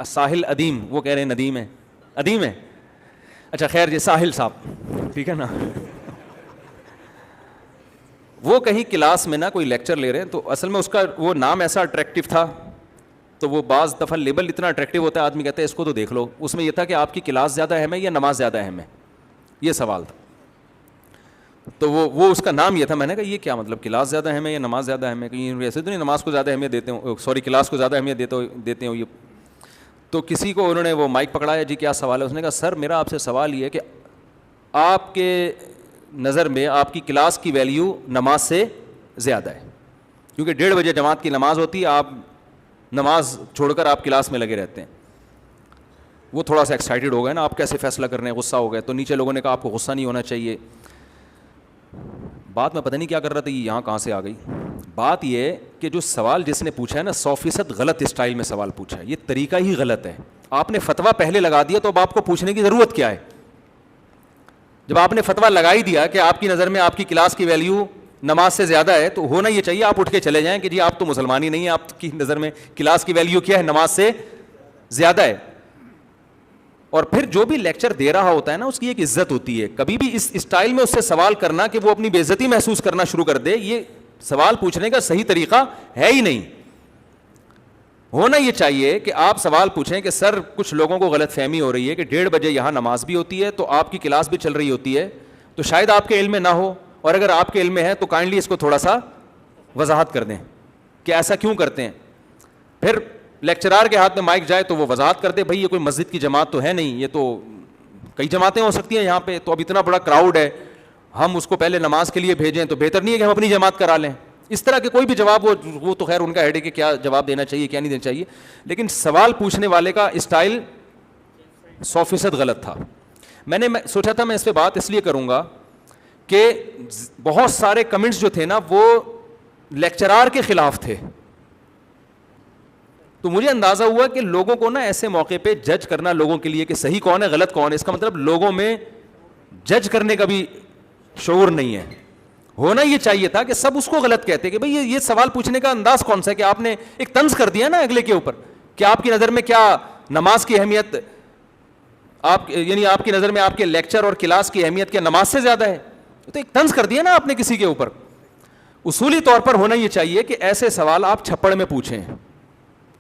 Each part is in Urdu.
ساحل ادیم، وہ کہہ رہے ہیں ندیم ہے، ادیم ہے. اچھا خیر، یہ ساحل صاحب ٹھیک ہے نا، وہ کہیں کلاس میں نا کوئی لیکچر لے رہے ہیں، تو اصل میں اس کا وہ نام ایسا اٹریکٹیو تھا، تو وہ بعض دفعہ لیبل اتنا اٹریکٹیو ہوتا ہے، آدمی کہتا ہے اس کو تو دیکھ لو. اس میں یہ تھا کہ آپ کی کلاس زیادہ اہم ہے یا نماز زیادہ اہم ہے، یہ سوال تھا. تو وہ اس کا نام یہ تھا. میں نے کہا یہ کیا مطلب، کلاس زیادہ اہم ہے یا نماز زیادہ اہم ہے؟ کہیں ایسے تو نہیں نماز کو زیادہ اہمیت دیتے ہوں، سوری کلاس کو زیادہ اہمیت دیتے ہوں یہ. تو کسی کو انہوں نے وہ مائک پکڑایا، جی کیا سوال ہے؟ اس نے کہا سر میرا آپ سے سوال یہ ہے کہ آپ کے نظر میں آپ کی کلاس کی ویلیو نماز سے زیادہ ہے، کیونکہ 1:30 بجے جماعت کی نماز ہوتی ہے، آپ نماز چھوڑ کر آپ کلاس میں لگے رہتے ہیں. وہ تھوڑا سا ایکسائٹیڈ ہو گئے نا، آپ کیسے فیصلہ کر رہے ہیں، غصہ ہو گئے. تو نیچے لوگوں نے کہا آپ کو غصہ نہیں ہونا چاہیے. بات میں پتہ نہیں کیا کر رہا تھا، یہاں کہاں سے آ گئی. بات یہ کہ جو سوال جس نے پوچھا ہے نا 100% غلط اسٹائل میں سوال پوچھا ہے، یہ طریقہ ہی غلط ہے. آپ نے فتویٰ پہلے لگا دیا تو اب آپ کو پوچھنے کی ضرورت کیا ہے؟ جب آپ نے فتویٰ لگا ہی دیا کہ آپ کی نظر میں آپ کی کلاس کی ویلیو نماز سے زیادہ ہے، تو ہونا یہ چاہیے آپ اٹھ کے چلے جائیں کہ جی آپ تو مسلمان ہی نہیں ہیں، آپ کی نظر میں کلاس کی ویلیو کیا ہے؟ نماز سے زیادہ ہے. اور پھر جو بھی لیکچر دے رہا ہوتا ہے نا اس کی ایک عزت ہوتی ہے. کبھی بھی اس اسٹائل میں اس سے سوال کرنا کہ وہ اپنی بے عزتی محسوس کرنا شروع کر دے، یہ سوال پوچھنے کا صحیح طریقہ ہے ہی نہیں. ہونا یہ چاہیے کہ آپ سوال پوچھیں کہ سر کچھ لوگوں کو غلط فہمی ہو رہی ہے کہ 1:30 بجے یہاں نماز بھی ہوتی ہے تو آپ کی کلاس بھی چل رہی ہوتی ہے، تو شاید آپ کے علم میں نہ ہو، اور اگر آپ کے علم میں ہے تو کائنڈلی اس کو تھوڑا سا وضاحت کر دیں کہ ایسا کیوں کرتے ہیں. پھر لیکچرار کے ہاتھ میں مائک جائے تو وہ وضاحت کر دے، بھائی یہ کوئی مسجد کی جماعت تو ہے نہیں، یہ تو کئی جماعتیں ہو سکتی ہیں یہاں پہ، تو اب اتنا بڑا کراؤڈ ہے، ہم اس کو پہلے نماز کے لیے بھیجیں تو بہتر نہیں ہے کہ ہم اپنی جماعت کرا لیں. اس طرح کے کوئی بھی جواب وہ تو خیر ان کا ہیڈ ہے کہ کیا جواب دینا چاہیے کیا نہیں دینا چاہیے، لیکن سوال پوچھنے والے کا اسٹائل 100% غلط تھا. میں نے سوچا تھا میں اس پہ بات اس لیے کروں گا کہ بہت سارے کمنٹس جو تھے نا وہ لیکچرار کے خلاف تھے، تو مجھے اندازہ ہوا کہ لوگوں کو نا ایسے موقع پہ جج کرنا لوگوں کے لیے کہ صحیح کون ہے غلط کون ہے، اس کا مطلب لوگوں میں جج کرنے کا بھی شعور نہیں ہے. ہونا یہ چاہیے تھا کہ سب اس کو غلط کہتے کہ بھئی یہ سوال پوچھنے کا انداز کون سا ہے کہ آپ نے ایک طنز کر دیا نا اگلے کے اوپر کہ آپ کی نظر میں کیا نماز کی اہمیت، آپ یعنی آپ کی نظر میں آپ کے لیکچر اور کلاس کی اہمیت کیا نماز سے زیادہ ہے؟ تو ایک طنز کر دیا نا آپ نے کسی کے اوپر. اصولی طور پر ہونا یہ چاہیے کہ ایسے سوال آپ چھپڑ میں پوچھیں،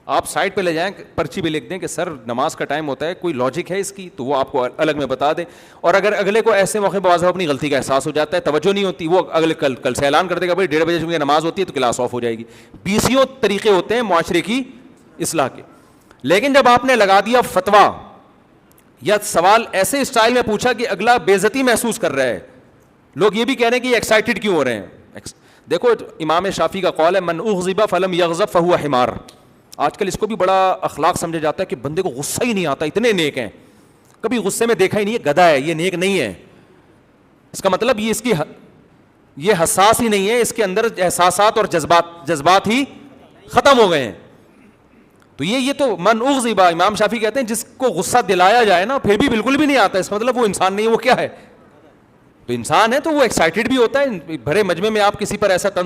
آپ سائڈ پہ لے جائیں، پرچی پہ لکھ دیں کہ سر نماز کا ٹائم ہوتا ہے، کوئی لاجک ہے اس کی، تو وہ آپ کو الگ میں بتا دیں. اور اگر اگلے کو ایسے موقع پہ واضح اپنی غلطی کا احساس ہو جاتا ہے، توجہ نہیں ہوتی، وہ اگلے کل سے اعلان کر دے گا بھائی 1:30 بجے چونکہ نماز ہوتی ہے تو کلاس آف ہو جائے گی. 20 طریقے ہوتے ہیں معاشرے کی اصلاح کے. لیکن جب آپ نے لگا دیا فتویٰ یا سوال ایسے اسٹائل میں پوچھا کہ اگلا بے عزتی محسوس کر رہا ہے، لوگ یہ بھی کہہ رہے ہیں کہ یہ ایکسائٹیڈ کیوں ہو رہے ہیں. دیکھو امام شافعی کا قول ہے من اغضب فلم یغضب فہو حمار. آج کل اس کو بھی بڑا اخلاق سمجھا جاتا ہے کہ بندے کو غصہ ہی نہیں آتا، اتنے نیک ہیں، کبھی غصے میں دیکھا ہی نہیں ہے، گدھا ہے، یہ نیک نہیں ہے. اس کا مطلب یہ حساس ہی نہیں ہے، اس کے اندر احساسات اور جذبات ہی ختم ہو گئے ہیں. تو یہ تو من اغضب، امام شافعی کہتے ہیں جس کو غصہ دلایا جائے نا پھر بھی بالکل بھی نہیں آتا، اس کا مطلب وہ انسان نہیں ہے، وہ کیا ہے؟ تو انسان ہے تو وہ ایکسائٹیڈ بھی ہوتا ہے. بھرے مجمع میں آپ کسی پر ایسا طنز